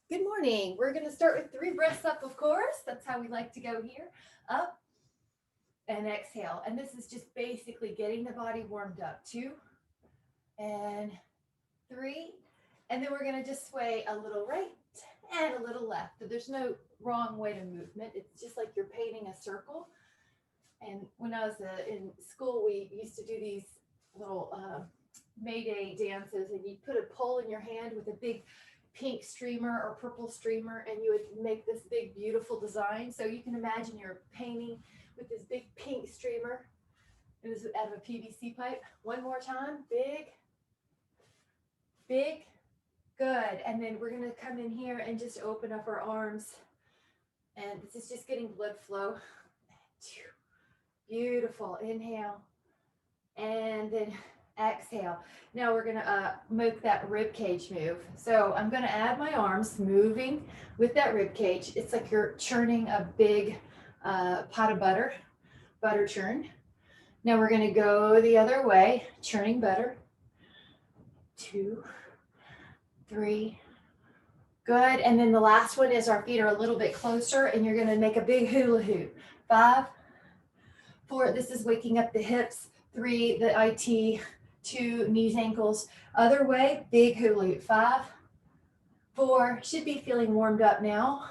Good morning. We're going to start with 3 breaths up, of course. That's how we like to go here. Up and exhale. And this is just basically getting the body warmed up. 2 and 3. And then we're going to just sway a little right and a little left. So there's no wrong way to movement. It's just like you're painting a circle. And when I was in school, we used to do these little Mayday dances, and you'd put a pole in your hand with a big pink streamer or purple streamer, and you would make this big, beautiful design. So you can imagine you're painting with this big pink streamer. It was out of a PVC pipe. One more time. Big, big, good. And then we're going to come in here and just open up our arms. And this is just getting blood flow. Beautiful. Inhale. And then exhale. Now we're going to make that rib cage move. So I'm going to add my arms, moving with that rib cage. It's like you're churning a big pot of butter churn. Now we're going to go the other way, churning butter. 2, 3. Good. And then the last one is our feet are a little bit closer, and you're going to make a big hula hoop. 5, 4. This is waking up the hips. 3, the IT. 2, knees, ankles. Other way, big hula hoop. 5, 4. Should be feeling warmed up now.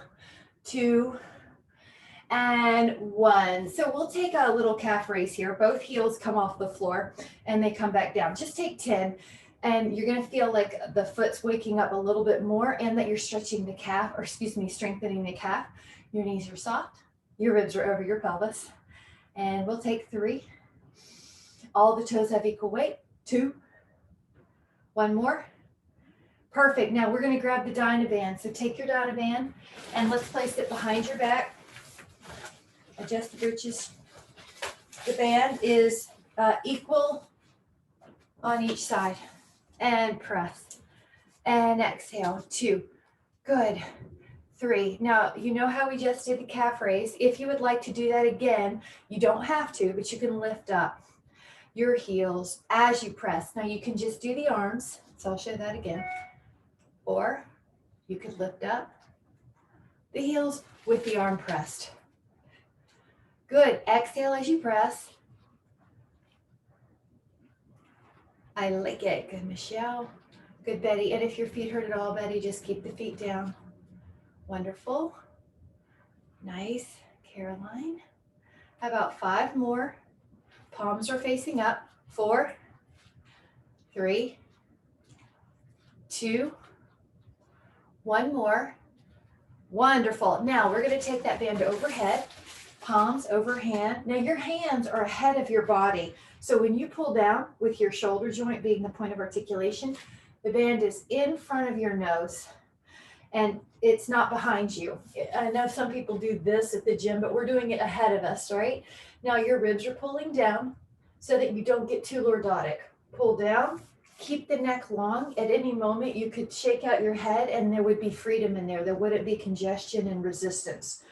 2, and 1. So we'll take a little calf raise here. Both heels come off the floor and they come back down. Just take 10. And you're going to feel like the foot's waking up a little bit more, and that you're stretching the calf, or excuse me, strengthening the calf. Your knees are soft. Your ribs are over your pelvis. And we'll take 3. All the toes have equal weight. 2. 1 more. Perfect. Now we're going to grab the Dynaband. So take your Dynaband and let's place it behind your back. Adjust the britches. The band is equal on each side. And press. And exhale. 2. Good. 3. Now, you know how we just did the calf raise. If you would like to do that again, you don't have to, but you can lift up your heels as you press. Now, you can just do the arms. So I'll show that again. Or you could lift up the heels with the arm pressed. Good. Exhale as you press. I like it. Good, Michelle. Good, Betty. And if your feet hurt at all, Betty, just keep the feet down. Wonderful. Nice. Caroline. How about 5 more? Palms are facing up. 4, 3, 2, 1 more. Wonderful. Now we're going to take that band overhead, palms over hand. Now your hands are ahead of your body. So when you pull down with your shoulder joint being the point of articulation, the band is in front of your nose and it's not behind you. I know some people do this at the gym, but we're doing it ahead of us, right? Now your ribs are pulling down so that you don't get too lordotic. Pull down, keep the neck long. At any moment, you could shake out your head and there would be freedom in there. There wouldn't be congestion and resistance.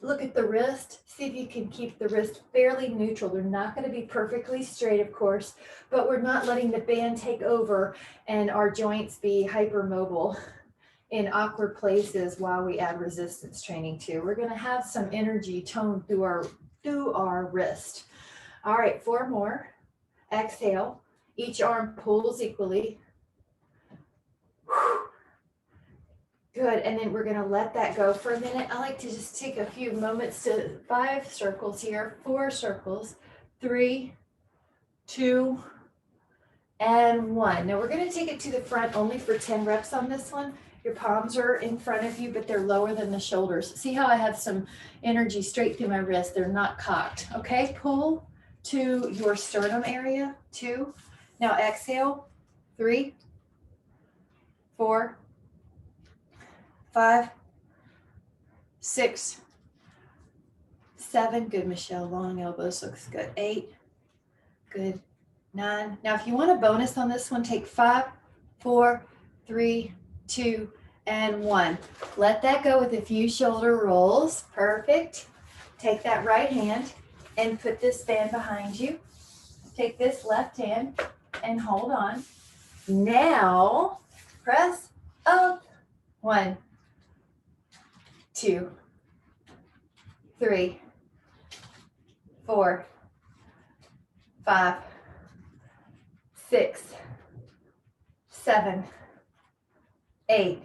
Look at the wrist. See if you can keep the wrist fairly neutral. They're not going to be perfectly straight, of course, but we're not letting the band take over and our joints be hypermobile in awkward places while we add resistance training too. We're going to have some energy toned through our wrist. All right, 4 more. Exhale. Each arm pulls equally. Good, and then we're gonna let that go for a minute. I like to just take a few moments to 5 circles here, 4 circles, 3, 2, and 1. Now we're gonna take it to the front only for 10 reps on this one. Your palms are in front of you, but they're lower than the shoulders. See how I have some energy straight through my wrist? They're not cocked, okay? Pull to your sternum area, 2. Now exhale, 3, 4, 5, 6, 7. Good, Michelle. Long elbows looks good. 8. Good. 9. Now, if you want a bonus on this one, take 5, 4, 3, 2, and 1. Let that go with a few shoulder rolls. Perfect. Take that right hand and put this band behind you. Take this left hand and hold on. Now, press up. 1, 2, 3, 4, 5, 6, 7, 8,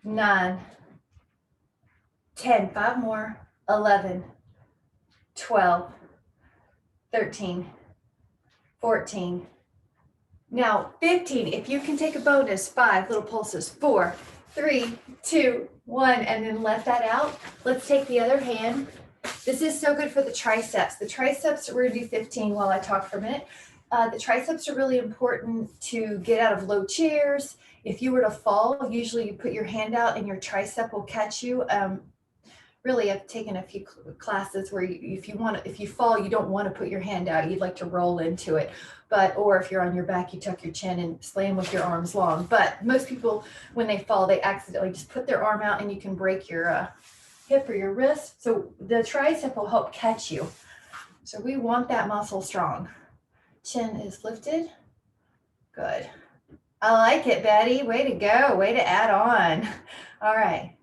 9, 10, 5 more, 11, 12, 13, 14. Now 15, if you can take a bonus, 5 little pulses, 4, 3, 2, 1, and then let that out. Let's take the other hand. This is so good for the triceps. The triceps, we're gonna do 15 while I talk for a minute. The triceps are really important to get out of low chairs. If you were to fall, usually you put your hand out and your tricep will catch you. Really, I've taken a few classes where if you fall, you don't want to put your hand out. You'd like to roll into it. Or if you're on your back, you tuck your chin and slam with your arms long. But most people, when they fall, they accidentally just put their arm out and you can break your hip or your wrist. So the tricep will help catch you. So we want that muscle strong. Chin is lifted. Good. I like it, Betty. Way to go. Way to add on. All right.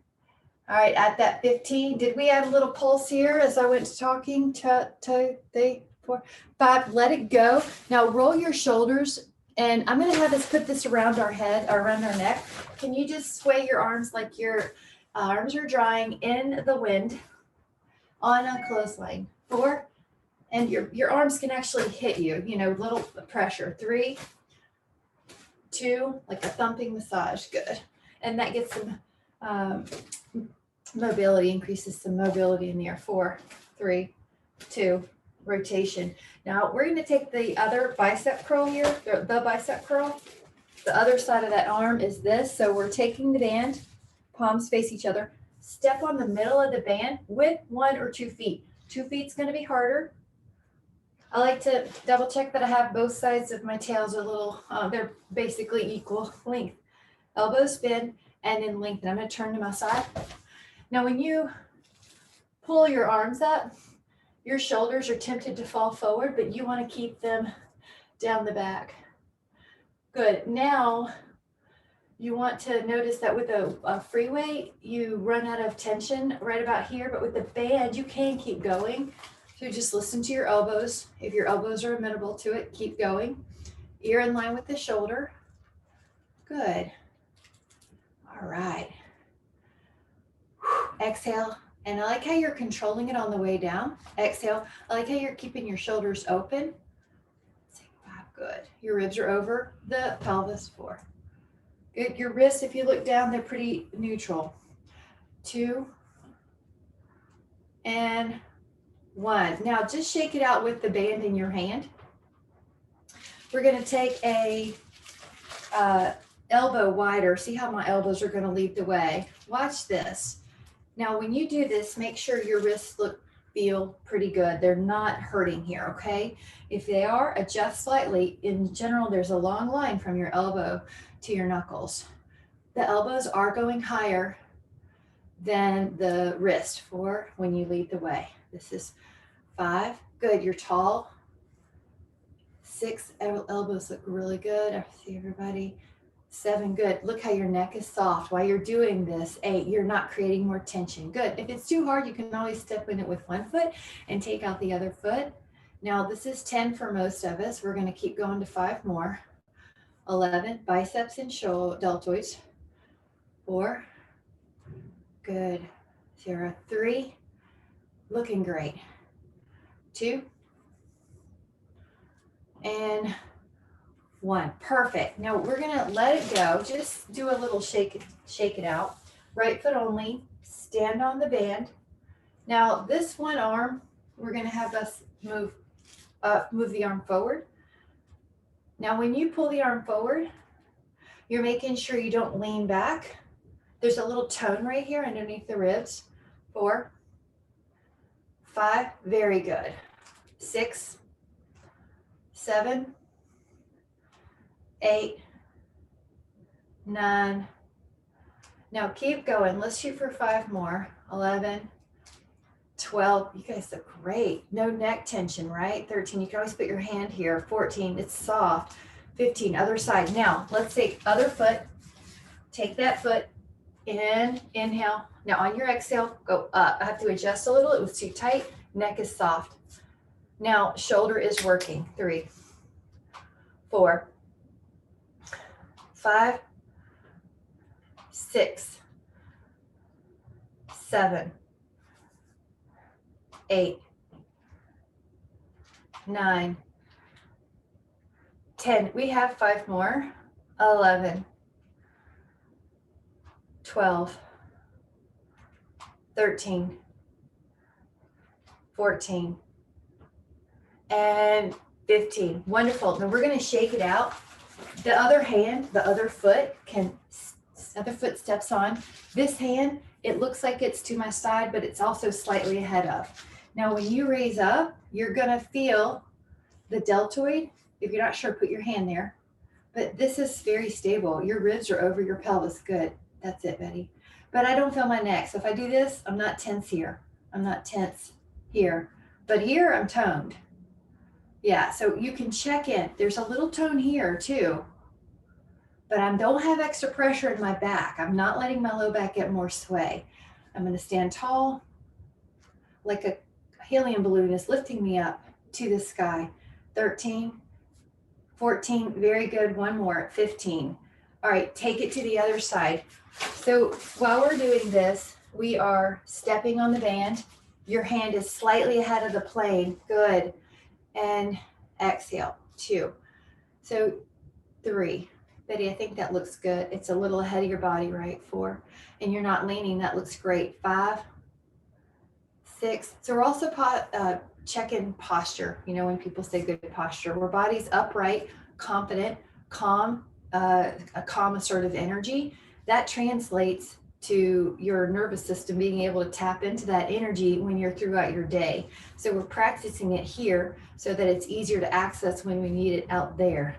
All right, at that 15, did we add a little pulse here as I went talking? 2, 3, 4, 5, let it go. Now roll your shoulders, and I'm gonna have us put this around our head, or around our neck. Can you just sway your arms like your arms are drying in the wind on a clothesline? 4, and your arms can actually hit you, little pressure. 3, 2, like a thumping massage, good. And that gets some mobility, increases some mobility in the air. 4, 3, 2, rotation. Now we're going to take the other bicep curl here, the bicep curl. The other side of that arm is this. So we're taking the band, palms face each other, step on the middle of the band with 1 or 2 feet. 2 feet's going to be harder. I like to double check that I have both sides of my tails a little, they're basically equal length. Elbows bend and then lengthen. I'm going to turn to my side. Now, when you pull your arms up, your shoulders are tempted to fall forward, but you want to keep them down the back. Good. Now, you want to notice that with a free weight, you run out of tension right about here, but with the band, you can keep going. So just listen to your elbows. If your elbows are amenable to it, keep going. Ear in line with the shoulder. Good. All right. Exhale. And I like how you're controlling it on the way down. Exhale. I like how you're keeping your shoulders open. 5, good. Your ribs are over the pelvis. 4. Good. Your wrists, if you look down, they're pretty neutral. 2 and 1. Now just shake it out with the band in your hand. We're going to take a elbow wider. See how my elbows are going to lead the way. Watch this. Now, when you do this, make sure your wrists feel pretty good. They're not hurting here, okay? If they are, adjust slightly. In general, there's a long line from your elbow to your knuckles. The elbows are going higher than the wrist for when you lead the way. This is 5. Good. You're tall. 6. Elbows look really good. I see everybody. 7, good. Look how your neck is soft while you're doing this. 8, you're not creating more tension. Good. If it's too hard, you can always step in it with 1 foot and take out the other foot. Now this is 10 for most of us. We're going to keep going to 5 more. 11, biceps and shoulder deltoids. 4, good. 0, 3, looking great. 2, and 1. Perfect. Now we're going to let it go. Just do a little shake it out. Right foot only. Stand on the band. Now this one arm, we're going to have us move the arm forward. Now when you pull the arm forward, you're making sure you don't lean back. There's a little tone right here underneath the ribs. 4, 5, very good. 6, 7, 8, 9. Now keep going. Let's shoot for 5 more. 11, 12. You guys look great. No neck tension, right? 13. You can always put your hand here. 14. It's soft. 15. Other side. Now let's take other foot. Take that foot. Inhale. Now on your exhale, go up. I have to adjust a little. It was too tight. Neck is soft. Now shoulder is working. 3, 4, 5, 6, 7, 8, 9, 10. We have 5 more. 11, 12, 13, 14, and 15. Wonderful. Now we're going to shake it out. The other hand, the other foot steps on. This hand, it looks like it's to my side, but it's also slightly ahead of. Now when you raise up, you're going to feel the deltoid. If you're not sure, put your hand there. But this is very stable. Your ribs are over your pelvis. Good. That's it, Betty. But I don't feel my neck. So if I do this, I'm not tense here. I'm not tense here. But here, I'm toned. Yeah, so you can check in. There's a little tone here too. But I don't have extra pressure in my back. I'm not letting my low back get more sway. I'm going to stand tall, like a helium balloon is lifting me up to the sky. 13, 14, very good. One more, 15. All right, take it to the other side. So while we're doing this, we are stepping on the band. Your hand is slightly ahead of the plane. Good. And exhale, 2. So 3. Betty, I think that looks good. It's a little ahead of your body, right? 4. And you're not leaning. That looks great. 5, 6. So we're also checking posture. You know, when people say good posture, where body's upright, confident, calm, a calm, assertive energy. That translates to your nervous system being able to tap into that energy when you're throughout your day. So we're practicing it here so that it's easier to access when we need it out there.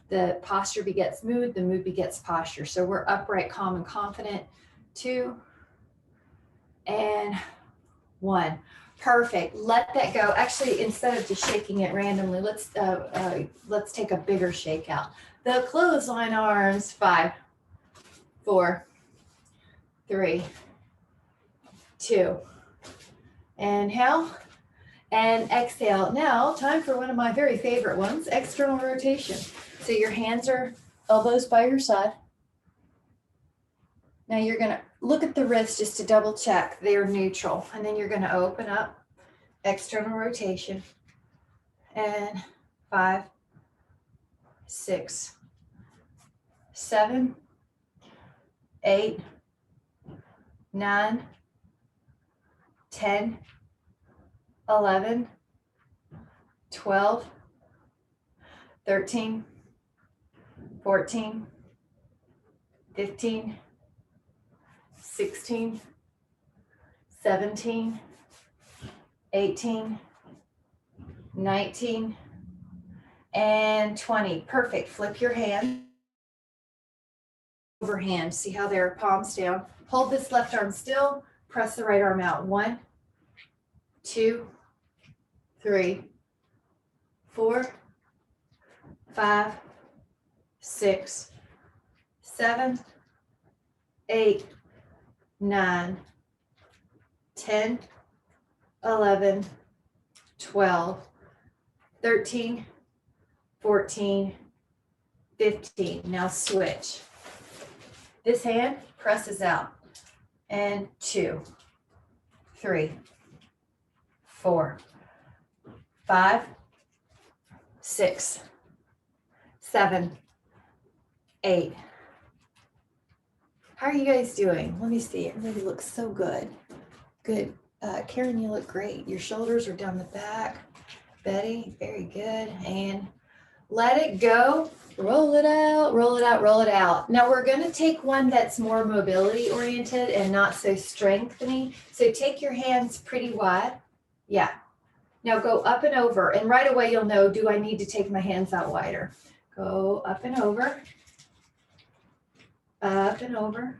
The posture begets mood, the mood begets posture. So we're upright, calm, and confident. 2 and 1. Perfect. Let that go. Actually, instead of just shaking it randomly, let's take a bigger shake out. The clothesline arms. 5, 4, 3, 2. Inhale and exhale. Now, time for one of my very favorite ones, external rotation. So your hands are elbows by your side. Now you're going to look at the wrists just to double check they're neutral. And then you're going to open up, external rotation. And 5, 6, 7, 8, 9, 10, 11, 12, 13, 14, 15, 16, 17, 18, 19, and 20. Perfect. Flip your hand over hand. See how they're palms down. Hold this left arm still. Press the right arm out. 1, 2, 3, 4, 5, 6, 7, 8, 9, 10, 11, 12, 13, 14, 15. Now switch. This hand presses out. And 2, 3, 4, 5, 6, 7, 8. How are you guys doing? Let me see. Everybody looks so good. Good. Karen, you look great. Your shoulders are down the back. Betty, very good. And let it go. Roll it out, roll it out, roll it out. Now we're going to take one that's more mobility oriented and not so strengthening. So take your hands pretty wide. Yeah. Now go up and over. And right away you'll know, do I need to take my hands out wider? Go up and over. Up and over.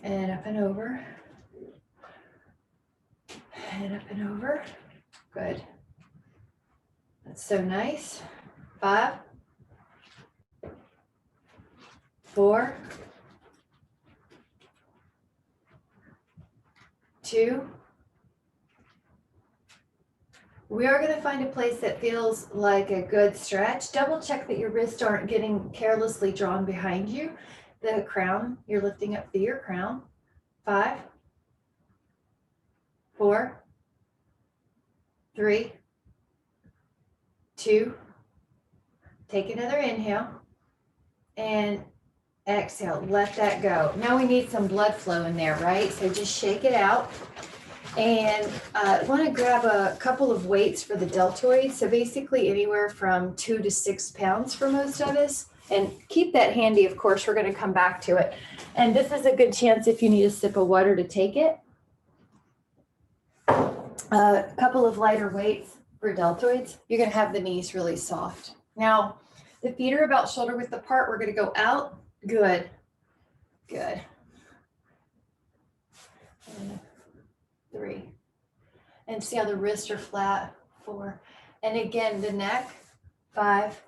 And up and over. And up and over. Good. That's so nice. 5, 4, 2. We are going to find a place that feels like a good stretch. Double check that your wrists aren't getting carelessly drawn behind you. The crown, you're lifting up through your crown. 5, 4, 3, 2. Take another inhale and exhale. Let that go. Now we need some blood flow in there, right? So just shake it out. And I want to grab a couple of weights for the deltoids. So basically anywhere from 2 to 6 pounds for most of us. And keep that handy, of course, we're going to come back to it. And this is a good chance if you need a sip of water to take it. A couple of lighter weights for deltoids. You're going to have the knees really soft. Now, the feet are about shoulder width apart. We're going to go out. Good. Good. And 3. And see how the wrists are flat. 4. And again, the neck. 5.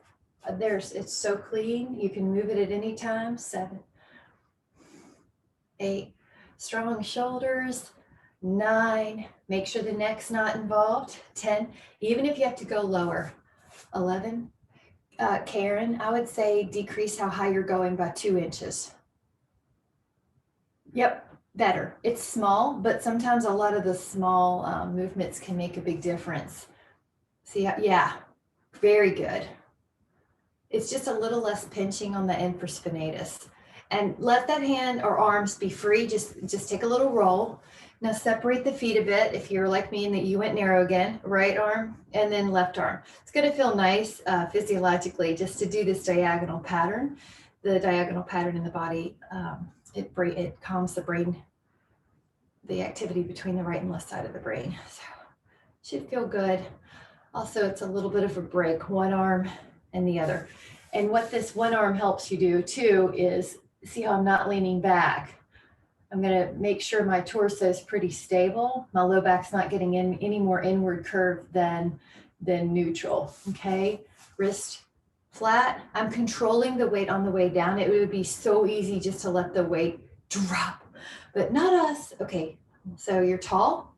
It's so clean. You can move it at any time. 7. 8. Strong shoulders. 9. Make sure the neck's not involved. 10. Even if you have to go lower. 11. Karen, I would say decrease how high you're going by 2 inches. Yep. Better. It's small, but sometimes a lot of the small movements can make a big difference. See how, yeah, very good. It's just a little less pinching on the infraspinatus. And let that hand or arms be free. Just take a little roll. Now separate the feet a bit if you're like me and that you went narrow again. Right arm and then left arm. It's going to feel nice physiologically just to do this diagonal pattern. The diagonal pattern in the body, it calms the brain, the activity between the right and left side of the brain. So should feel good. Also, it's a little bit of a break, one arm and the other. And what this one arm helps you do too is, see how I'm not leaning back. I'm going to make sure my torso is pretty stable. My low back's not getting in any more inward curve than neutral. Okay, wrist flat. I'm controlling the weight on the way down. It would be so easy just to let the weight drop, but not us. Okay, so you're tall.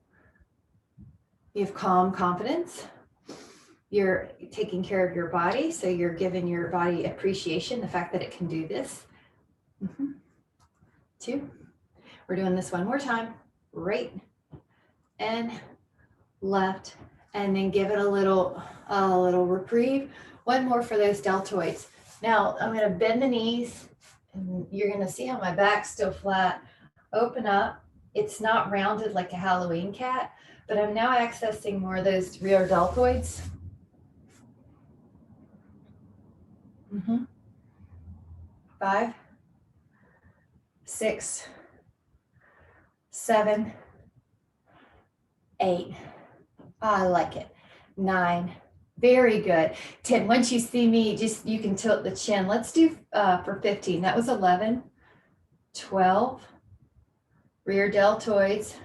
You have calm confidence. You're taking care of your body, so you're giving your body appreciation, the fact that it can do this. 2. We're doing this one more time. Right and left, and then give it a little reprieve. One more for those deltoids. Now I'm going to bend the knees, and you're going to see how my back's still flat. Open up. It's not rounded like a Halloween cat, but I'm now accessing more of those rear deltoids. 5, 6, 7, 8. I like it. 9. Very good. 10. Once you see me, you can tilt the chin. Let's do for 15. That was 11, 12, rear deltoids,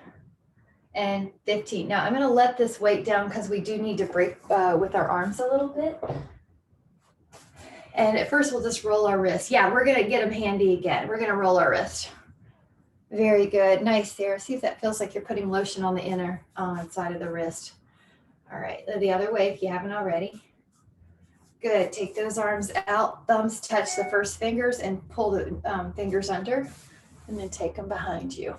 and 15. Now I'm going to let this weight down because we do need to break with our arms a little bit. And at first we'll just roll our wrists. Yeah, we're going to get them handy again. We're going to roll our wrist. Very good. Nice, Sarah. See if that feels like you're putting lotion on the inner side of the wrist. All right, the other way if you haven't already. Good. Take those arms out. Thumbs touch the first fingers and pull the fingers under, and then take them behind you.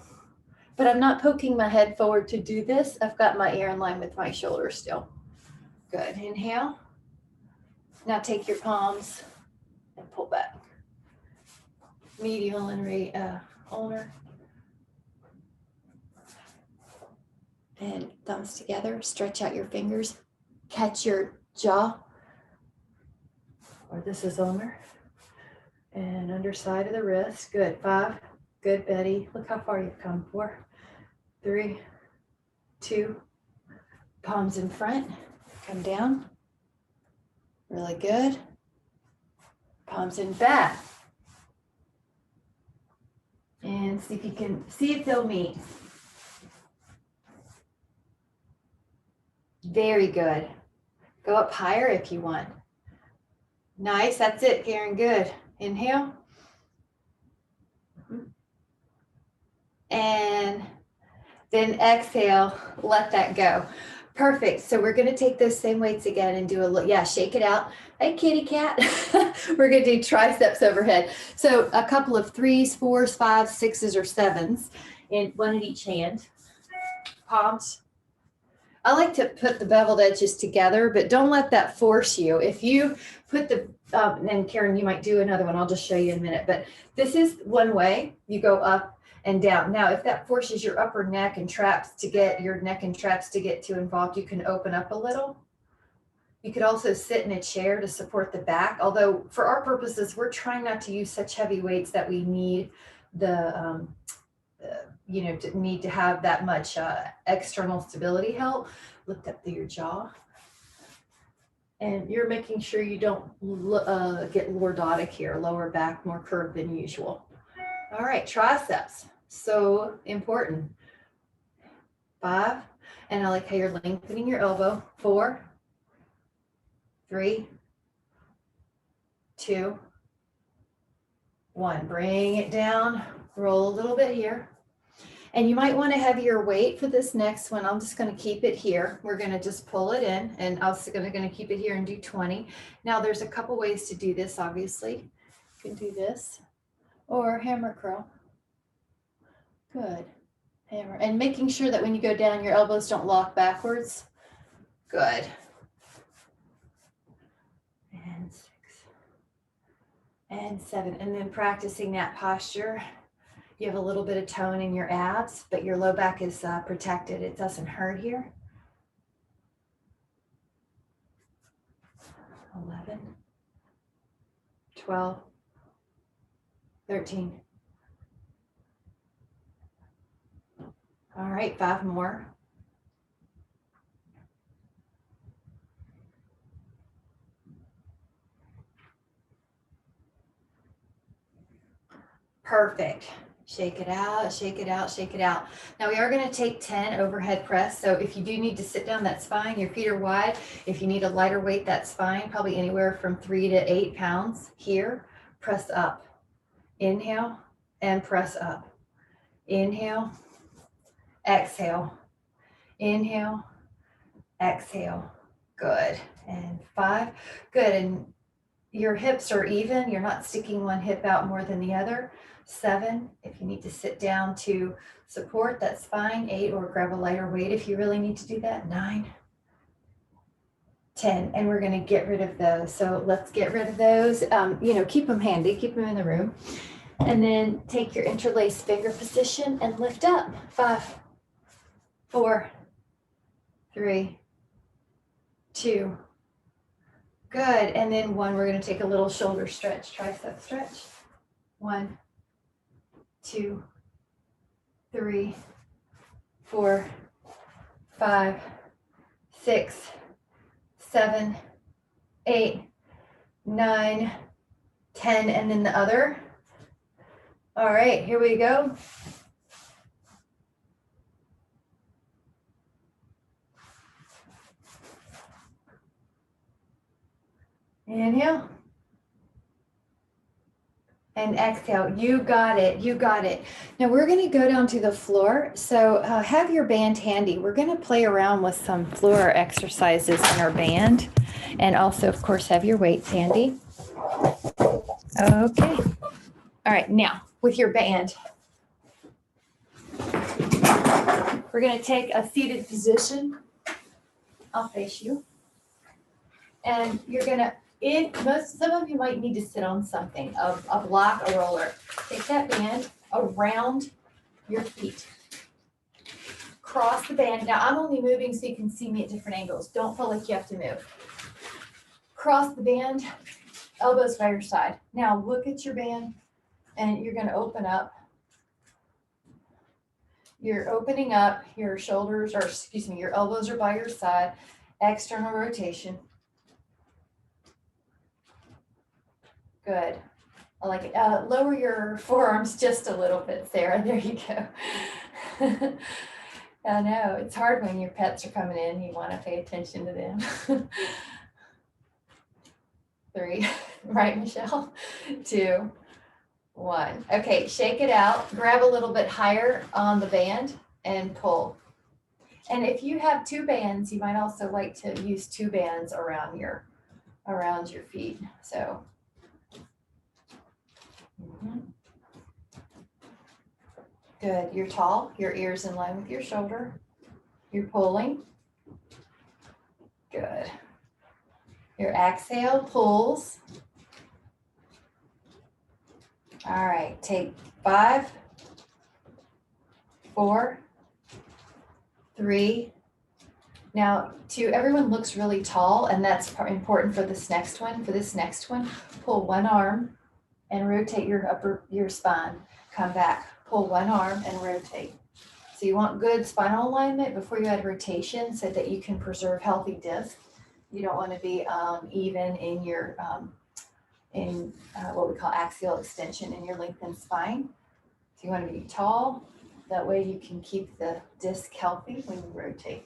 But I'm not poking my head forward to do this. I've got my ear in line with my shoulders still. Good. Inhale. Now take your palms and pull back. Medial and ulnar. And thumbs together. Stretch out your fingers. Catch your jaw. Or this is ulnar. And underside of the wrist. Good. 5. Good, Betty. Look how far you've come. 4, 3, 2. Palms in front. Come down. Really good. Palms in back. And see if you can see if they'll meet. Very good. Go up higher if you want. Nice. That's it, Karen. Good. Inhale. And Then exhale, let that go. Perfect. So we're going to take those same weights again and do a little, yeah, shake it out. Hey, kitty cat. We're going to do triceps overhead. So a couple of 3s, 4s, 5s, 6s, or 7s, and one in each hand. Palms. I like to put the beveled edges together, but don't let that force you. If you put the, and Karen, you might do another one. I'll just show you in a minute, but this is one way you go up and down. Now, if that forces your upper neck and traps to get too involved, you can open up a little. You could also sit in a chair to support the back. Although for our purposes, we're trying not to use such heavy weights that we need the, need to have that much external stability help. Lift up through your jaw. And you're making sure you don't get lordotic here, lower back more curved than usual. All right, triceps, so important. 5, and I like how you're lengthening your elbow. 4, 3, 2, 1. Bring it down, roll a little bit here. And you might want a heavier weight for this next one. I'm just going to keep it here. We're going to just pull it in, and I'm also going to keep it here and do 20. Now there's a couple ways to do this, obviously. You can do this or hammer curl. Good. Hammer. And making sure that when you go down, your elbows don't lock backwards. Good. And 6 and 7. And then practicing that posture. You have a little bit of tone in your abs, but your low back is protected. It doesn't hurt here. 11, 12, 13. All right, 5 more. Perfect. Shake it out, shake it out, shake it out. Now we are going to take 10 overhead press. So if you do need to sit down, that's fine. Your feet are wide. If you need a lighter weight, that's fine. Probably anywhere from 3 to 8 pounds here. Press up. Inhale and press up. Inhale, exhale. Inhale, exhale. Good. And 5. Good. And your hips are even. You're not sticking one hip out more than the other. 7, if you need to sit down to support, that's fine. 8, or grab a lighter weight if you really need to do that. 9, 10, and we're going to get rid of those. So let's get rid of those. Keep them handy, keep them in the room. And then take your interlaced finger position and lift up. 5, 4, 3, 2. Good. And then 1, we're going to take a little shoulder stretch, tricep stretch. 1, 2, 3, 4, 5, 6, 7, 8, 9, 10, and then the other. All right, here we go. Inhale. And exhale. You got it. You got it. Now we're going to go down to the floor. So have your band handy. We're going to play around with some floor exercises in our band. And also, of course, have your weights handy. Okay. All right. Now, with your band, we're going to take a seated position. I'll face you. And you're going to, some of you might need to sit on something, a block, a roller. Take that band around your feet. Cross the band. Now I'm only moving so you can see me at different angles. Don't feel like you have to move. Cross the band, elbows by your side. Now look at your band and you're going to open up. You're opening up your shoulders, or excuse me, your elbows are by your side. External rotation. Good. I like it. Lower your forearms just a little bit, Sarah. There you go. I know. It's hard when your pets are coming in. You want to pay attention to them. 3. Right, Michelle? 2, 1. Okay, shake it out. Grab a little bit higher on the band. and pull. And if you have two bands, you might also like to use two bands around your feet. So. Good. You're tall. Your ear's in line with your shoulder. You're pulling. Good. Your exhale pulls. All right. Take 5, 4, 3. Now, everyone looks really tall, and that's important for this next one. For this next one, pull one arm and rotate your spine. Come back. Pull one arm and rotate. So you want good spinal alignment before you add rotation so that you can preserve healthy disc. You don't want to be even in your what we call axial extension in your lengthened spine. So you want to be tall. That way you can keep the disc healthy when you rotate.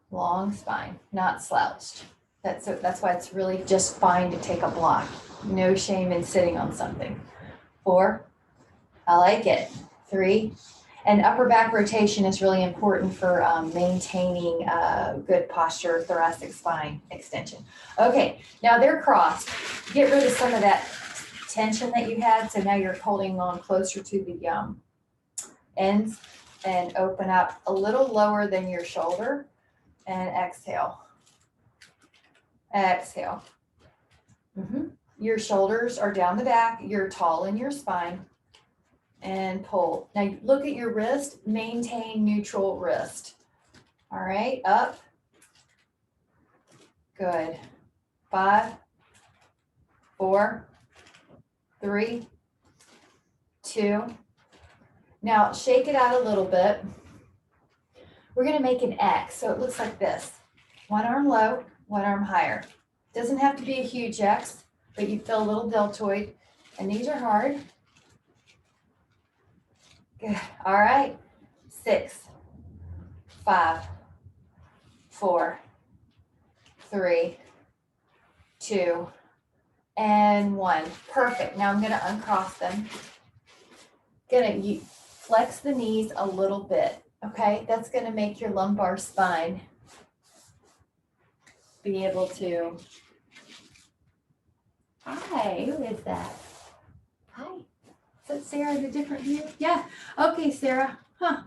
Long spine, not slouched. That's why it's really just fine to take a block. No shame in sitting on something. 4. I like it. 3. And upper back rotation is really important for maintaining good posture, thoracic spine extension. Okay, now they're crossed. Get rid of some of that tension that you had. So now you're holding on closer to the ends and open up a little lower than your shoulder and exhale. Exhale. Your shoulders are down the back. You're tall in your spine. And pull. Now look at your wrist, maintain neutral wrist. All right, up. Good. 5, 4, 3, 2. Now shake it out a little bit. We're going to make an X, so it looks like this. One arm low, one arm higher. Doesn't have to be a huge X, but you feel a little deltoid, and these are hard. Good. All right. 6, 5, 4, 3, 2, and 1. Perfect. Now I'm going to uncross them. Going to flex the knees a little bit. Okay. That's going to make your lumbar spine be able to. Hi. Who is that? Hi. Is that Sarah in a different view? Yeah. Okay, Sarah. Huh.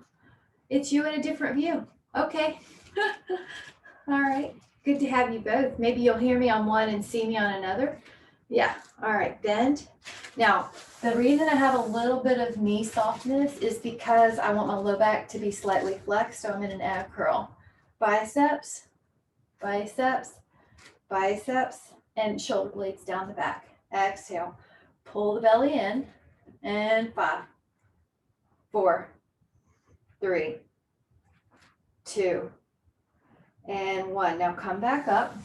It's you in a different view. Okay. All right. Good to have you both. Maybe you'll hear me on one and see me on another. Yeah. All right. Bend. Now, the reason I have a little bit of knee softness is because I want my low back to be slightly flexed. So I'm in an ab curl. Biceps, biceps, biceps, and shoulder blades down the back. Exhale. Pull the belly in. And 5, 4, 3, 2, and 1. Now come back up,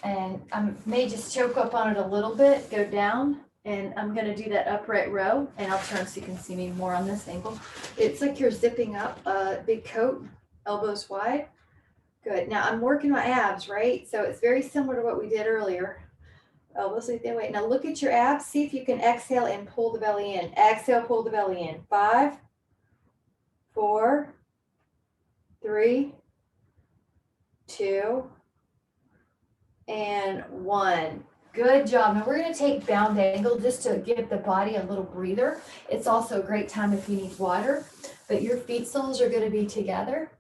and I may just choke up on it a little bit, go down, and I'm going to do that upright row, and I'll turn so you can see me more on this angle. It's like you're zipping up a big coat, elbows wide. Good. Now I'm working my abs, right? So it's very similar to what we did earlier. Elbows like that way. Now look at your abs. See if you can exhale and pull the belly in. Exhale, pull the belly in. 5, 4, 3, 2, and 1. Good job. Now we're going to take bound angle just to give the body a little breather. It's also a great time if you need water, but your feet soles are going to be together.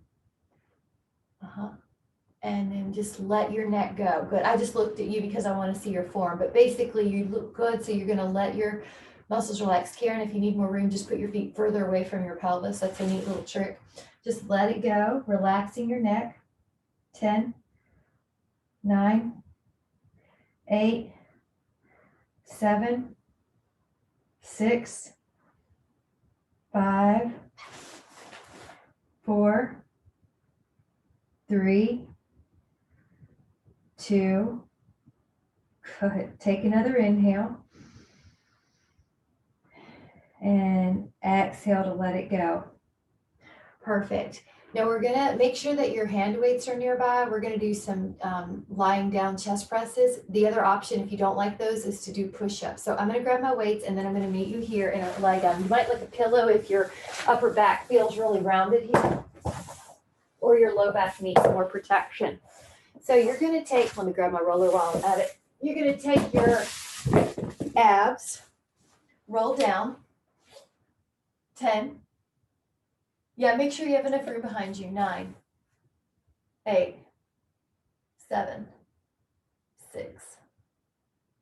And then just let your neck go. Good. I just looked at you because I want to see your form, but basically you look good. So you're going to let your muscles relax. Karen, if you need more room, just put your feet further away from your pelvis. That's a neat little trick. Just let it go, relaxing your neck. 10, 9, 8, 7, 6, 5, 4, 3, 2. Good. Take another inhale. And exhale to let it go. Perfect. Now we're gonna make sure that your hand weights are nearby. We're gonna do some lying down chest presses. The other option, if you don't like those, is to do push-ups. So I'm gonna grab my weights and then I'm gonna meet you here and lie down. You might like a pillow if your upper back feels really rounded here, or your low back needs more protection. So you're gonna take, let me grab my roller while I'm at it. You're gonna take your abs, roll down, 10. Yeah, make sure you have enough room behind you. 9, 8, 7, 6,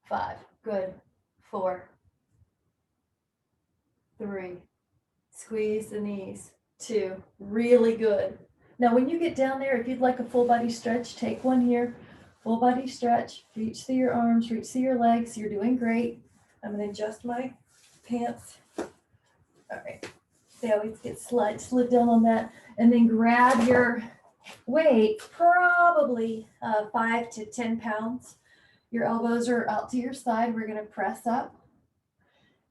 5. Good. 4, 3. Squeeze the knees. 2. Really good. Now, when you get down there, if you'd like a full body stretch, take one here. Full body stretch. Reach through your arms, reach through your legs. You're doing great. I'm going to adjust my pants. All right. They always get slid down on that. And then grab your weight, probably 5 to 10 pounds. Your elbows are out to your side. We're going to press up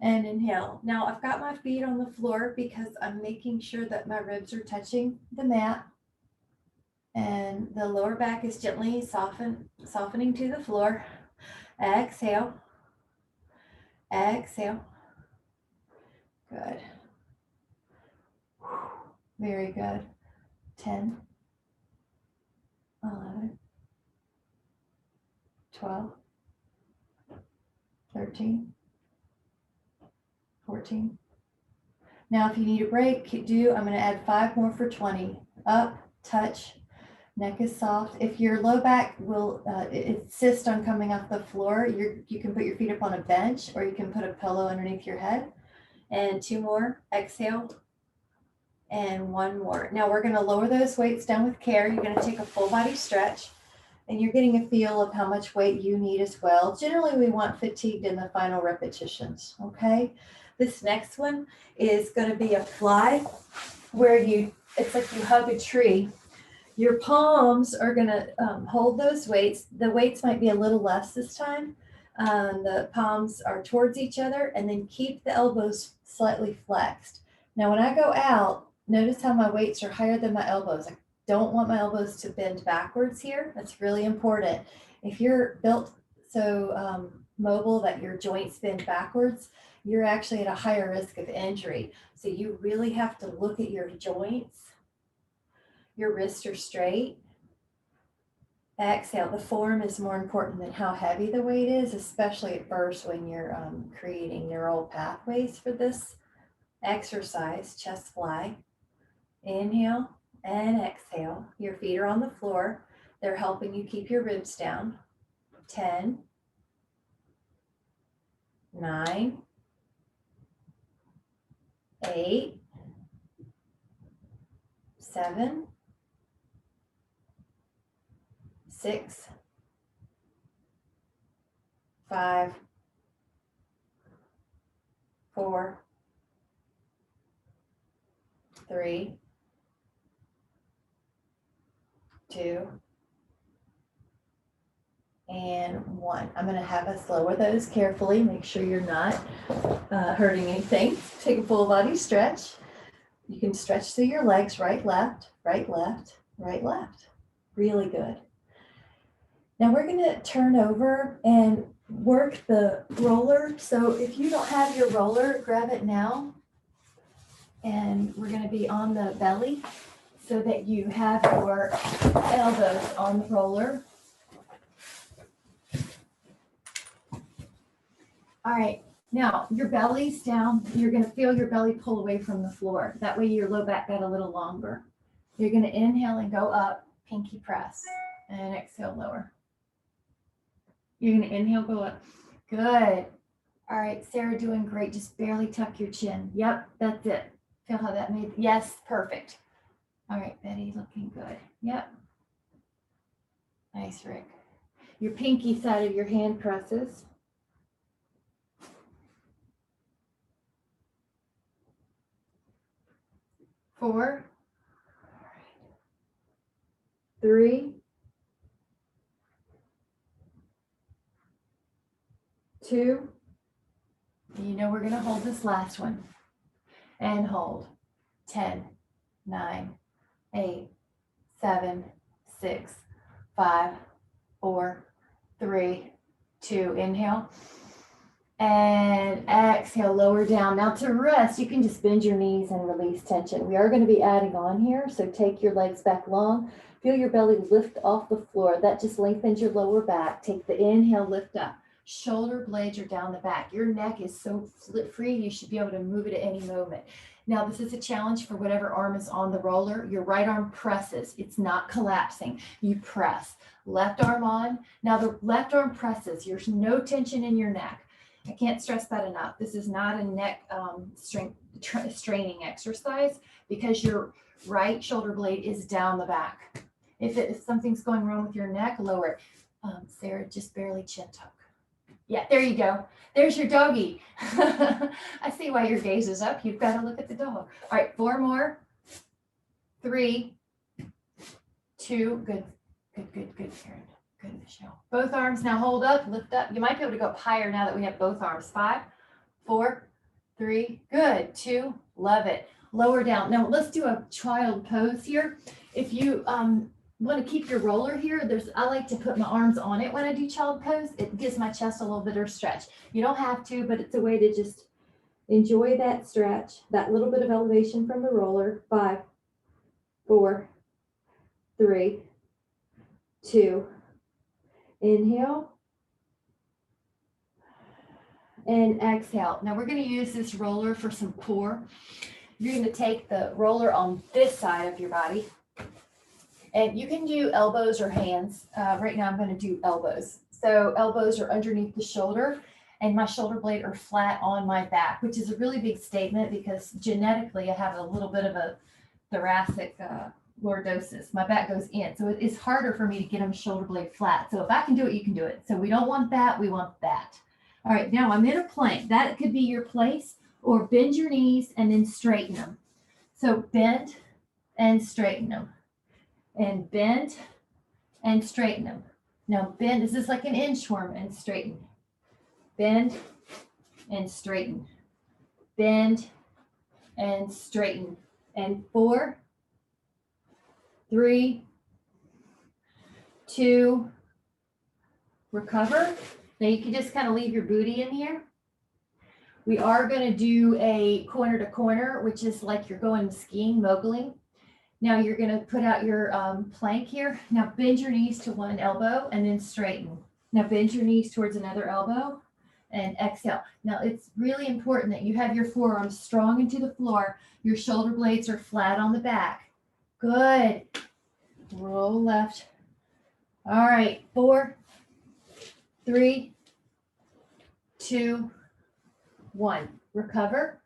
and inhale. Now I've got my feet on the floor because I'm making sure that my ribs are touching the mat. And the lower back is gently softening to the floor. Exhale. Exhale. Good. Very good. 10, 11, 12, 13, 14. Now, if you need a break, I'm going to add 5 more for 20. Up, touch, neck is soft. If your low back will insist on coming off the floor, you can put your feet up on a bench or you can put a pillow underneath your head. And 2 more, exhale. And 1 more. Now we're going to lower those weights down with care. You're going to take a full body stretch and you're getting a feel of how much weight you need as well. Generally, we want fatigued in the final repetitions. Okay. This next one is going to be a fly where it's like you hug a tree. Your palms are going to hold those weights. The weights might be a little less this time. The palms are towards each other and then keep the elbows slightly flexed. Now, when I go out, notice how my weights are higher than my elbows. I don't want my elbows to bend backwards here. That's really important. If you're built so mobile that your joints bend backwards, you're actually at a higher risk of injury. So you really have to look at your joints. Your wrists are straight. Exhale. The form is more important than how heavy the weight is, especially at first when you're creating neural pathways for this exercise. Chest fly. Inhale and exhale. Your feet are on the floor. They're helping you keep your ribs down. 10, 9, 8, 7, 6, 5, 4, 3, 2, and 1. I'm going to have us lower those carefully. Make sure you're not hurting anything. Take a full body stretch. You can stretch through your legs, right, left, right, left, right, left. Really good. Now we're going to turn over and work the roller. So if you don't have your roller, grab it now. And we're going to be on the belly so that you have your elbows on the roller. All right, now your belly's down. You're going to feel your belly pull away from the floor. That way your low back got a little longer. You're going to inhale and go up, pinky press, and exhale, lower. You're going to inhale, go up. Good. All right, Sarah, doing great. Just barely tuck your chin. Yep, that's it. Feel how that made, yes, perfect. All right, Betty, looking good. Yep. Nice, Rick. Your pinky side of your hand presses. 4, 3, 2. You know we're going to hold this last one. And hold. 10, 9, 8, 7, 6, 5, 4, 3, 2. Inhale. And exhale, lower down. Now to rest, you can just bend your knees and release tension. We are going to be adding on here, so take your legs back long. Feel your belly lift off the floor. That just lengthens your lower back. Take the inhale, lift up. Shoulder blades are down the back. Your neck is so free, you should be able to move it at any moment. Now, this is a challenge for whatever arm is on the roller. Your right arm presses. It's not collapsing. You press. Left arm on. Now, the left arm presses. There's no tension in your neck. I can't stress that enough. This is not a neck straining exercise because your right shoulder blade is down the back. If something's going wrong with your neck, lower it. Sarah, just barely chin tuck. Yeah, there you go. There's your doggy. I see why your gaze is up. You've got to look at the dog. All right, 4 more. 3, 2. Good, Erin. Good, Michelle. Both arms now hold up, lift up. You might be able to go up higher now that we have both arms. 5, 4, 3. Good. 2. Love it. Lower down. Now let's do a child pose here. If you want to keep your roller here, I like to put my arms on it when I do child pose. It gives my chest a little bit of stretch. You don't have to, but it's a way to just enjoy that stretch, that little bit of elevation from the roller. 5, 4, 3, 2. Inhale and exhale. Now we're going to use this roller for some core. You're going to take the roller on this side of your body, and you can do elbows or hands. Right now I'm going to do elbows. So elbows are underneath the shoulder, and my shoulder blade are flat on my back, which is a really big statement because genetically I have a little bit of a thoracic lordosis. My back goes in, so it's harder for me to get them shoulder blade flat. So if I can do it, you can do it. So we don't want that, we want that. All right, now I'm in a plank. That could be your place, or bend your knees and then straighten them. So bend and straighten them, and bend and straighten them. Now bend, this is like an inchworm, and straighten. Bend and straighten. Bend and straighten. And 4, 3, 2, recover. Now you can just kind of leave your booty in here. We are going to do a corner to corner, which is like you're going skiing, moguling. Now you're going to put out your plank here. Now bend your knees to one elbow and then straighten. Now bend your knees towards another elbow and exhale. Now it's really important that you have your forearms strong into the floor. Your shoulder blades are flat on the back. Good. Roll left. All right. 4, 3, 2, 1. Recover.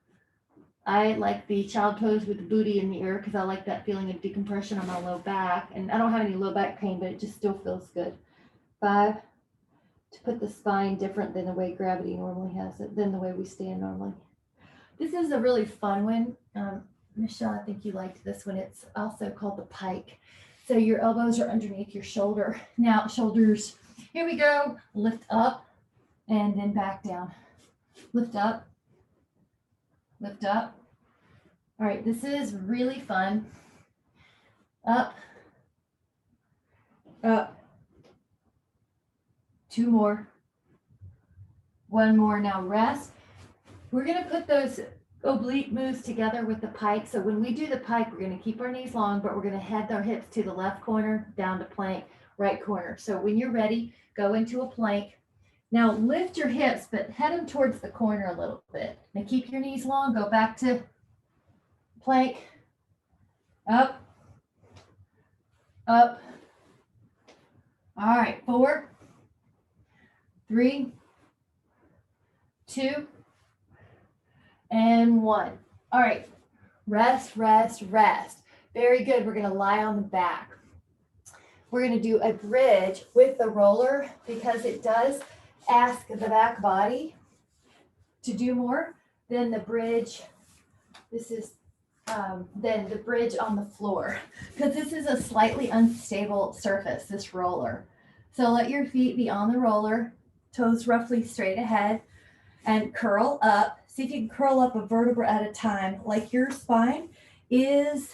I like the child pose with the booty in the air because I like that feeling of decompression on my low back. And I don't have any low back pain, but it just still feels good. 5, to put the spine different than the way gravity normally has it, than the way we stand normally. This is a really fun one. Michelle, I think you liked this one. It's also called the pike. So your elbows are underneath your shoulder. Now shoulders, here we go. Lift up and then back down. Lift up, lift up. All right, this is really fun. Up, up. 2 more. 1 more. Now rest. We're going to put those oblique moves together with the pike. So when we do the pike, we're going to keep our knees long, but we're going to head our hips to the left corner, down to plank, right corner. So when you're ready, go into a plank. Now lift your hips, but head them towards the corner a little bit. Now keep your knees long, go back to plank, up, up. All right, 4, 3, 2, and 1. All right, rest, rest, rest. Very good. We're going to lie on the back. We're going to do a bridge with the roller because it does ask the back body to do more than the bridge. This is than the bridge on the floor because this is a slightly unstable surface, this roller. So let your feet be on the roller, toes roughly straight ahead, and curl up. See if you can curl up a vertebra at a time, like your spine is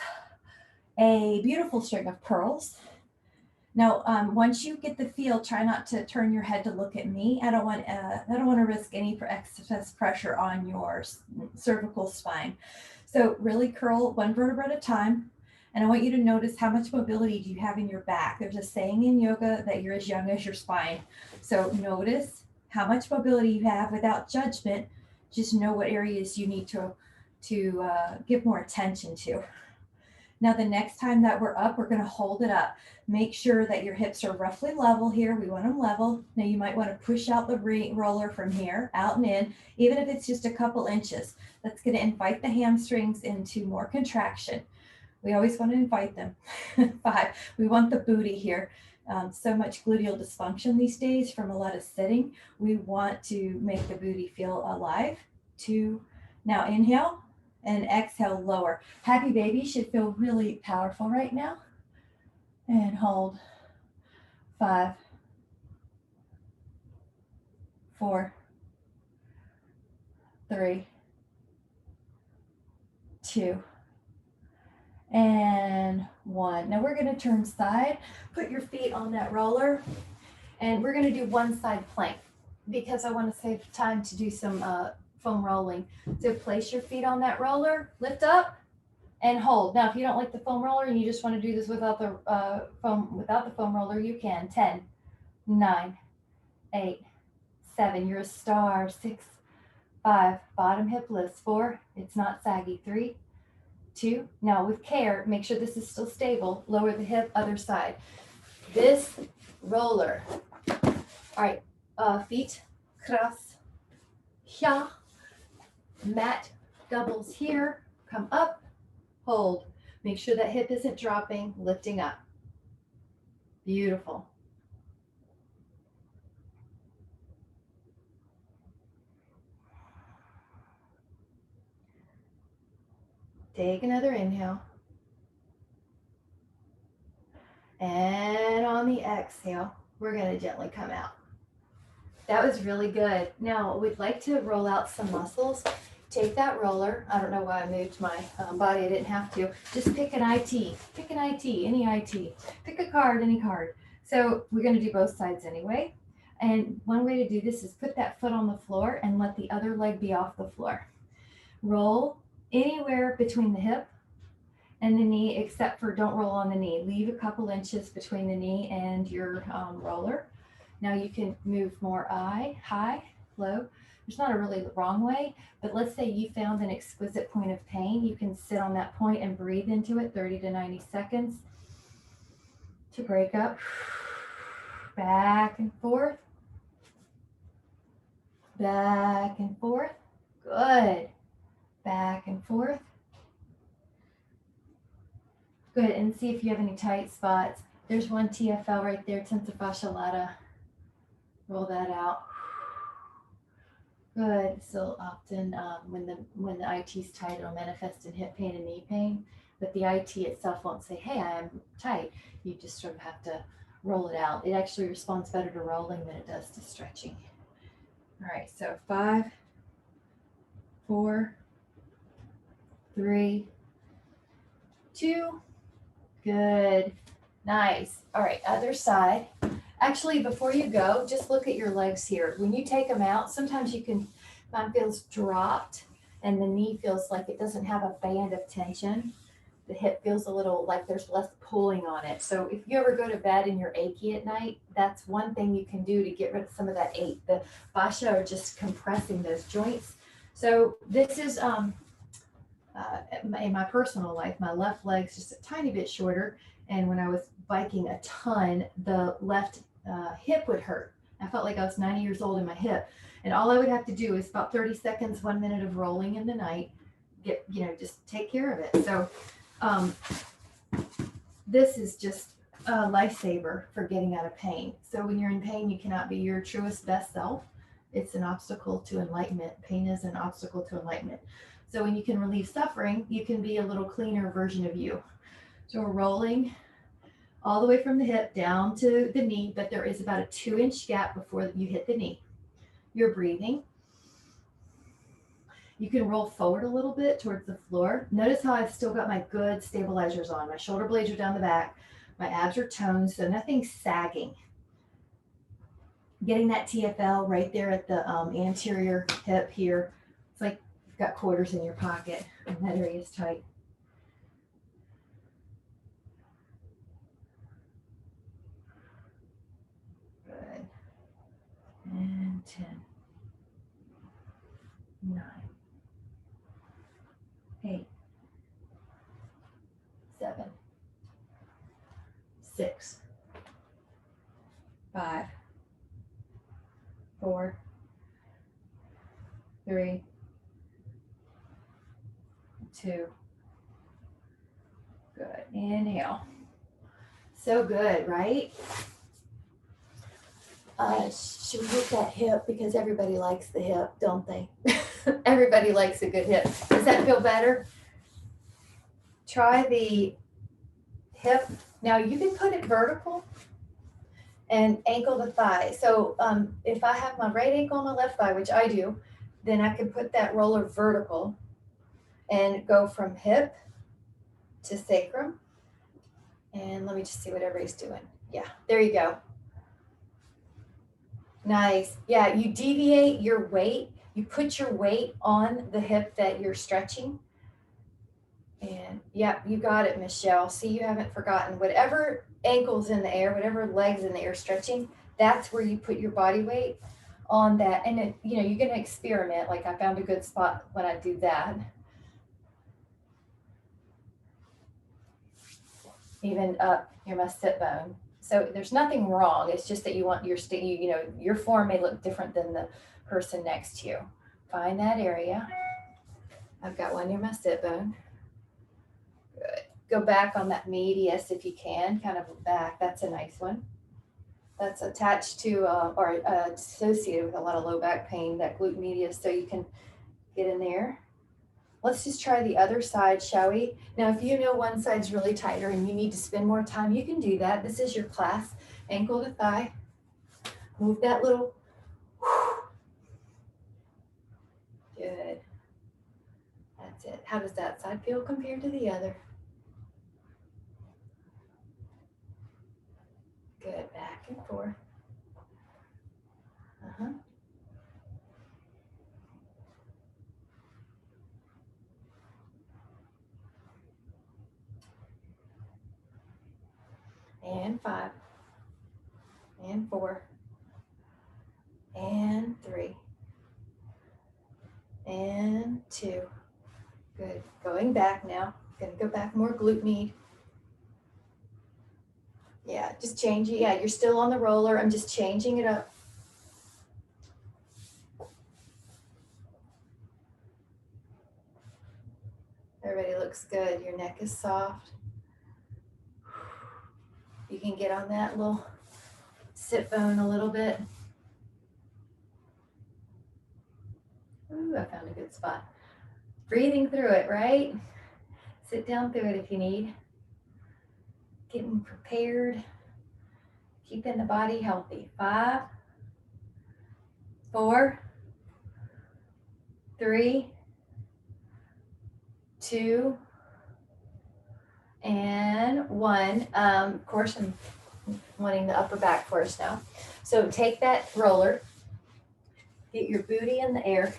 a beautiful string of pearls. Now, once you get the feel, try not to turn your head to look at me. I don't want to risk any excess pressure on your cervical spine. So really curl one vertebra at a time. And I want you to notice how much mobility do you have in your back. There's a saying in yoga that you're as young as your spine. So notice how much mobility you have without judgment. Just know what areas you need to give more attention to. Now, the next time that we're up, we're going to hold it up. Make sure that your hips are roughly level here. We want them level. Now, you might want to push out the roller from here, out and in, even if it's just a couple inches. That's going to invite the hamstrings into more contraction. We always want to invite them. 5, we want the booty here. So much gluteal dysfunction these days from a lot of sitting. We want to make the booty feel alive. 2, now inhale. And exhale, lower. Happy baby should feel really powerful right now. And hold. 5, 4, 3, 2, and 1. Now we're going to turn side. Put your feet on that roller. And we're going to do one side plank because I want to save time to do some foam rolling. So place your feet on that roller, lift up, and hold. Now, if you don't like the foam roller and you just want to do this without the foam roller, you can. 10, 9, 8, 7. You're a star. 6, 5. Bottom hip lifts. 4. It's not saggy. 3, 2. Now, with care, make sure this is still stable. Lower the hip. Other side. This roller. All right. Feet cross. Hya. Mat doubles here, come up, hold. Make sure that hip isn't dropping, lifting up. Beautiful. Take another inhale. And on the exhale, we're going to gently come out. That was really good. Now, we'd like to roll out some muscles. Take that roller. I don't know why I moved my body. I didn't have to. Just pick an IT. Pick an IT, any IT. Pick a card, any card. So we're going to do both sides anyway. And one way to do this is put that foot on the floor and let the other leg be off the floor. Roll anywhere between the hip and the knee, except for don't roll on the knee. Leave a couple inches between the knee and your roller. Now you can move more high, low. There's not a really wrong way, but let's say you found an exquisite point of pain. You can sit on that point and breathe into it 30 to 90 seconds to break up. Back and forth. Back and forth. Good. Back and forth. Good. And see if you have any tight spots. There's one TFL right there, tensor fascia lata. Roll that out. Good. So often when the IT's tight, it'll manifest in hip pain and knee pain, but the IT itself won't say, hey, I am tight. You just sort of have to roll it out. It actually responds better to rolling than it does to stretching. All right, so 5, 4, 3, 2. Good. Nice. All right, other side. Actually, before you go, just look at your legs here. When you take them out, sometimes mine feels dropped and the knee feels like it doesn't have a band of tension. The hip feels a little like there's less pulling on it. So if you ever go to bed and you're achy at night, that's one thing you can do to get rid of some of that ache. The fascia are just compressing those joints. So this is, in my personal life, my left leg's just a tiny bit shorter. And when I was biking a ton, the left hip would hurt. I felt like I was 90 years old in my hip. And all I would have to do is about 30 seconds, 1 minute of rolling in the night, just take care of it. So this is just a lifesaver for getting out of pain. So when you're in pain, you cannot be your truest best self. It's an obstacle to enlightenment. Pain is an obstacle to enlightenment. So when you can relieve suffering, you can be a little cleaner version of you. So we're rolling all the way from the hip down to the knee, but there is about a 2-inch gap before you hit the knee. You're breathing. You can roll forward a little bit towards the floor. Notice how I've still got my good stabilizers on. My shoulder blades are down the back. My abs are toned, so nothing's sagging. Getting that TFL right there at the anterior hip here. It's like you've got quarters in your pocket, and that area is tight. Good. And 10, 9, 8, 7, 6, 5, 4, 3, 2. Good. Inhale. So good, right? Should we hit that hip? Because everybody likes the hip, don't they? Everybody likes a good hip. Does that feel better? Try the hip. Now you can put it vertical and ankle to thigh. So if I have my right ankle on my left thigh, which I do, then I can put that roller vertical and go from hip to sacrum. And let me just see what everybody's doing. Yeah, there you go. Nice. Yeah, you deviate your weight. You put your weight on the hip that you're stretching. And yeah, you got it, Michelle. See, you haven't forgotten. Whatever ankles in the air, whatever legs in the air stretching, that's where you put your body weight on that. And then, you know, you're going to experiment. Like I found a good spot when I do that. Even up near my sit bone. So there's nothing wrong. It's just that you want your your form may look different than the person next to you. Find that area. I've got one near my sit bone. Good. Go back on that medius if you can, kind of back. That's a nice one. That's attached to or associated with a lot of low back pain, that glute medius, so you can get in there. Let's just try the other side, shall we? Now, if you know one side's really tighter and you need to spend more time, you can do that. This is your class, ankle to thigh. Move that little. Good. That's it. How does that side feel compared to the other? Good. Back and forth. Uh-huh. And 5, and 4, and 3, and 2. Good. Going back now. Gonna go back more glute med. Yeah, just change it. Yeah, you're still on the roller. I'm just changing it up. Everybody looks good. Your neck is soft. You can get on that little sit bone a little bit. Ooh, I found a good spot. Breathing through it, right? Sit down through it if you need. Getting prepared. Keeping the body healthy. 5, 4, 3, 2, and 1. Of course, I'm wanting the upper back first now. So take that roller, get your booty in the air,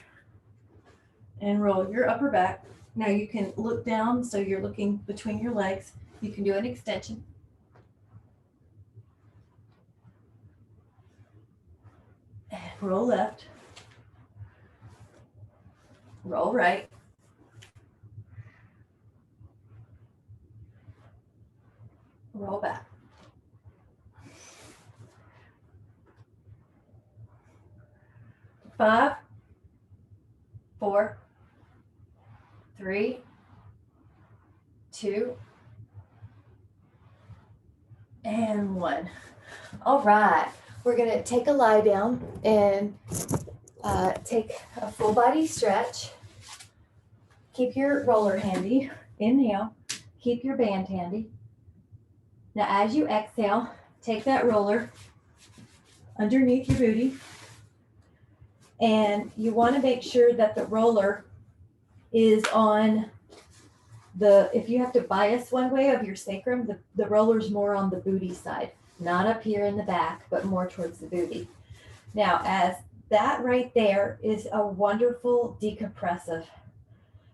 and roll your upper back. Now you can look down, so you're looking between your legs. You can do an extension. And roll left, roll right, roll back. Five, 4, 3, 2, and 1. All right, we're gonna take a lie down and take a full body stretch. Keep your roller handy. Inhale, keep your band handy. Now as you exhale, take that roller underneath your booty. And you want to make sure that the roller is on the, if you have to bias one way of your sacrum, the roller's more on the booty side, not up here in the back, but more towards the booty. Now, as that right there is a wonderful decompressive.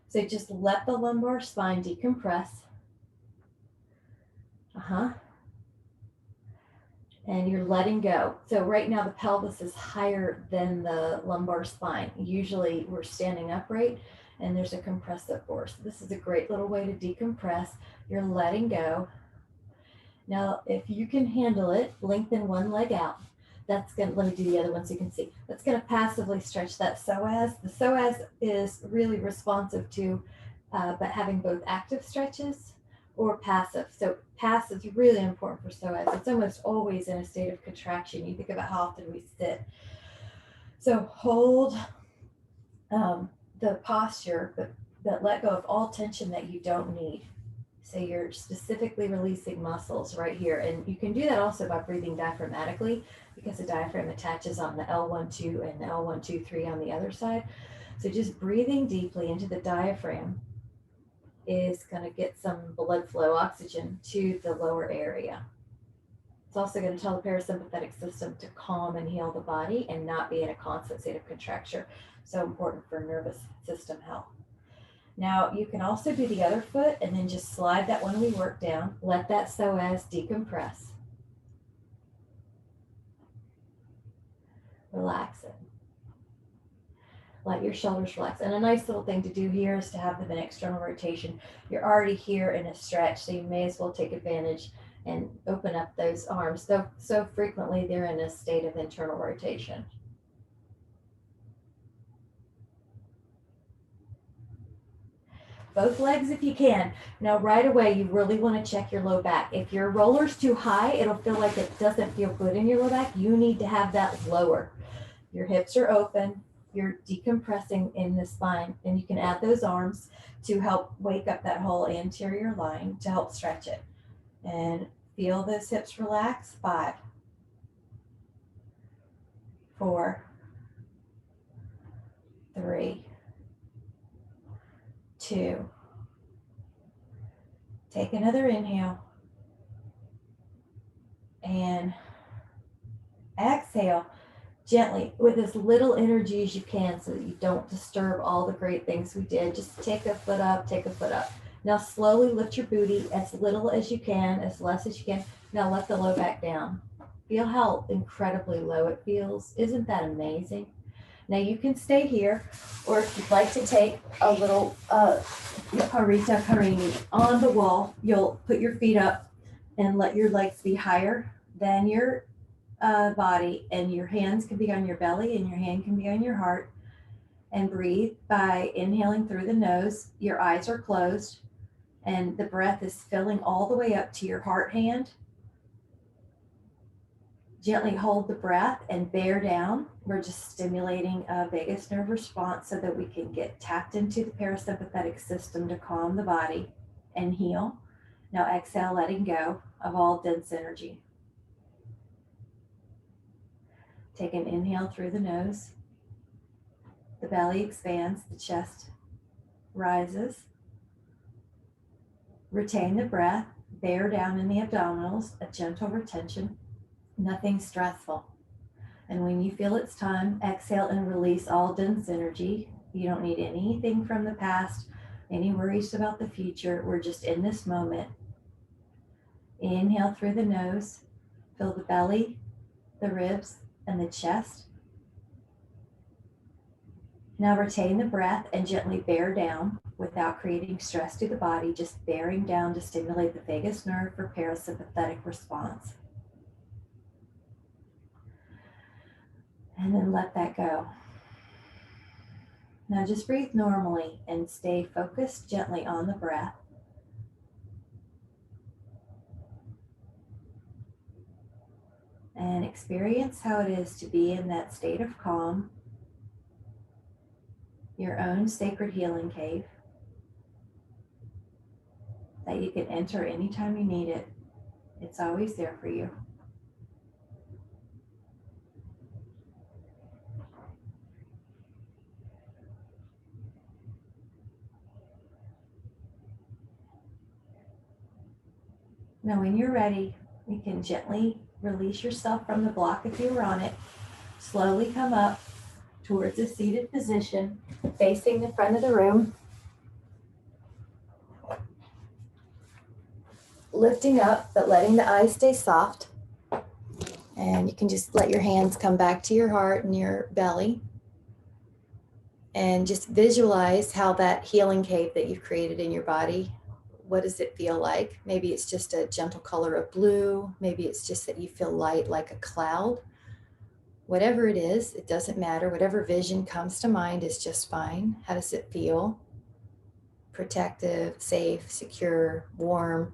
So just let the lumbar spine decompress. And you're letting go. So right now the pelvis is higher than the lumbar spine. Usually we're standing upright and there's a compressive force. This is a great little way to decompress. You're letting go. Now, if you can handle it, lengthen one leg out. That's going to, let me do the other one so you can see. That's going to passively stretch that psoas. The psoas is really responsive to but having both active stretches or passive. So passive is really important for psoas. It's almost always in a state of contraction. You think about how often we sit. So hold the posture, but let go of all tension that you don't need. So you're specifically releasing muscles right here. And you can do that also by breathing diaphragmatically, because the diaphragm attaches on the L1-2 and the L1-2-3 on the other side. So just breathing deeply into the diaphragm is going to get some blood flow, oxygen to the lower area. It's also going to tell the parasympathetic system to calm and heal the body and not be in a constant state of contraction. So important for nervous system health. Now you can also do the other foot and then just slide that one we worked down. Let that psoas decompress. Relax it. Let your shoulders relax. And a nice little thing to do here is to have them in external rotation. You're already here in a stretch, so you may as well take advantage and open up those arms. So frequently they're in a state of internal rotation. Both legs if you can. Now right away, you really want to check your low back. If your roller's too high, it'll feel like it doesn't feel good in your low back. You need to have that lower. Your hips are open. You're decompressing in the spine, and you can add those arms to help wake up that whole anterior line to help stretch it. And feel those hips relax. 5, 4, 3, 2. Take another inhale and exhale gently with as little energy as you can so that you don't disturb all the great things we did. Just take a foot up, take a foot up. Now slowly lift your booty as little as you can, as less as you can. Now let the low back down. Feel how incredibly low it feels. Isn't that amazing? Now you can stay here, or if you'd like to take a little Parita Karini on the wall, you'll put your feet up and let your legs be higher than your body, and your hands can be on your belly and your hand can be on your heart. And breathe by inhaling through the nose. Your eyes are closed and the breath is filling all the way up to your heart hand. Gently hold the breath and bear down. We're just stimulating a vagus nerve response so that we can get tapped into the parasympathetic system to calm the body and heal. Now exhale, letting go of all dense energy. Take an inhale through the nose. The belly expands, the chest rises. Retain the breath, bear down in the abdominals, a gentle retention, nothing stressful. And when you feel it's time, exhale and release all dense energy. You don't need anything from the past, any worries about the future. We're just in this moment. Inhale through the nose, fill the belly, the ribs, and the chest. Now retain the breath and gently bear down without creating stress to the body, just bearing down to stimulate the vagus nerve for parasympathetic response. And then let that go. Now just breathe normally and stay focused gently on the breath. And experience how it is to be in that state of calm, your own sacred healing cave that you can enter anytime you need it. It's always there for you. Now, when you're ready, you can gently release yourself from the block if you were on it. Slowly come up towards a seated position, facing the front of the room. Lifting up, but letting the eyes stay soft. And you can just let your hands come back to your heart and your belly. And just visualize how that healing cave that you've created in your body, what does it feel like? Maybe it's just a gentle color of blue. Maybe it's just that you feel light like a cloud. Whatever it is, it doesn't matter. Whatever vision comes to mind is just fine. How does it feel? Protective, safe, secure, warm.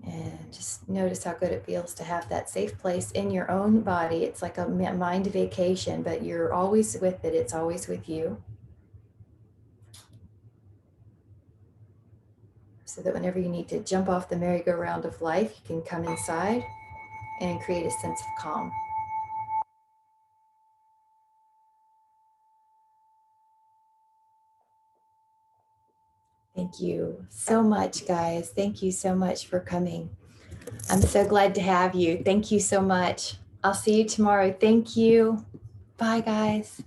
And just notice how good it feels to have that safe place in your own body. It's like a mind vacation, but you're always with it. It's always with you. So that whenever you need to jump off the merry-go-round of life, you can come inside and create a sense of calm. Thank you so much, guys. Thank you so much for coming. I'm so glad to have you. Thank you so much. I'll see you tomorrow. Thank you. Bye, guys.